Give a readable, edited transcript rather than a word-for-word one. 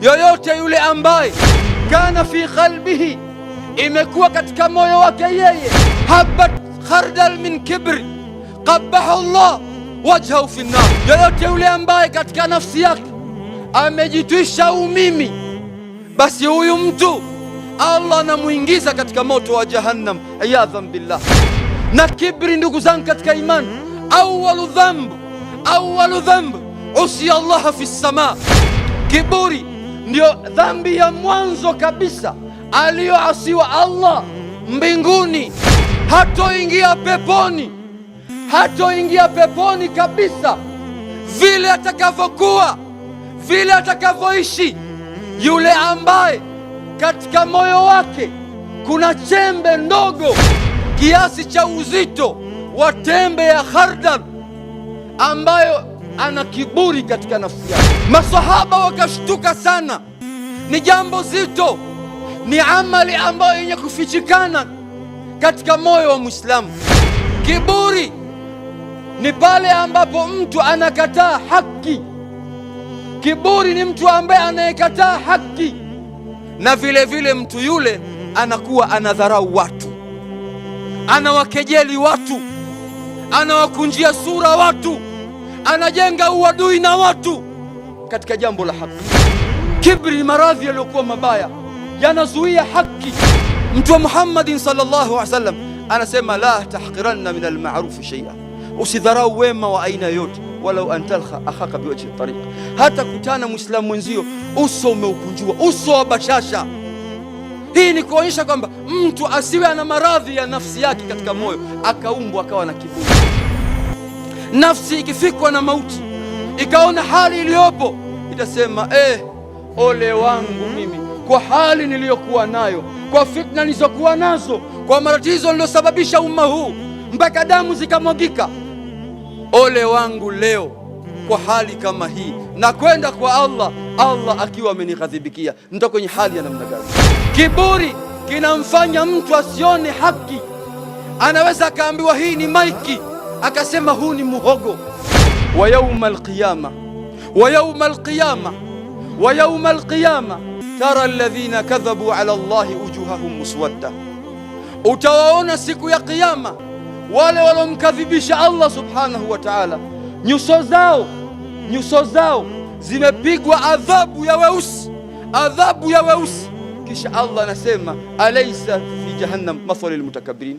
yoyote yule ambaye kana fi qalbihi, imekuwa katika moyo wake yeye habat khardal min kibri qabbahu Allah wajhahu fi nnar, yoyote yule ambaye katika nafsi yake amejitwisha umimi, basi huyu mtu Allah anamuingiza katika moto wa Jahannam, iyadhan billah. Na kibri, ndugu zangu katika imani, awwalu dhanb usiya Allah fi sama, kiburi ndio dhambi ya mwanzo kabisa aliyoasiwa Allah mbinguni. Hatoingia peponi kabisa, vile atakavyokuwa, vile atakavyoishi yule ambaye katika moyo wake kuna chembe ndogo kiasi cha uzito wa tembe ya khardal, ambayo ana kiburi katika nafsi yake. Masahaba wakashtuka sana, ni jambo zito, ni amali ambayo yenye kufichikana katika moyo wa Muislamu. Kiburi ni pale ambapo mtu anakataa haki. Kiburi ni mtu ambaye anayekataa haki, na vile vile mtu yule anakuwa anadharau watu, anawakejeli watu, anawakunjia sura watu, anajenga uadui na watu katika jambo la haki. Kibri ni maradhi yaliyokuwa mabaya, yanazuia haki. Mtume Muhammadin sallallahu alaihi wasallam anasema, la tahqiranna min alma'ruf shay'a, usidharau wema wa aina yote, walau an talqa akhaka biwajhi tariq, hata kutana muislamu mwenzio uso umeukunjua, uso wa bashasha. Hii ni kuonyesha kwamba mtu asiwe ana maradhi ya nafsi yake katika moyo, akaumbwa akawa na kiburi. Nafsi ikifikwa na mauti, ikaona hali iliyopo, itasema ole wangu mimi kwa hali niliyokuwa nayo, kwa fitna nilizokuwa nazo, kwa matatizo niliyosababisha umma huu mpaka damu zikamwagika. Ole wangu leo kwa hali kama hii, na kwenda kwa Allah, Allah akiwa amenighadhibikia, ndio kwenye hali ya namna gani? Kiburi kinamfanya mtu asione haki. Anaweza akaambiwa hii ni maiki, akasema huu ni muhogo. Wa yauma alqiyama tara alladhina kadhabu ala Allahi wujuhahum muswadda, utawaona siku ya Kiyama wale walomkadhibisha Allah subhanahu wa ta'ala, nyuso zao zimepigwa adhabu ya weusi. Kisha Allah anasema, alaysa fi jahannam mathalul mutakabbirin.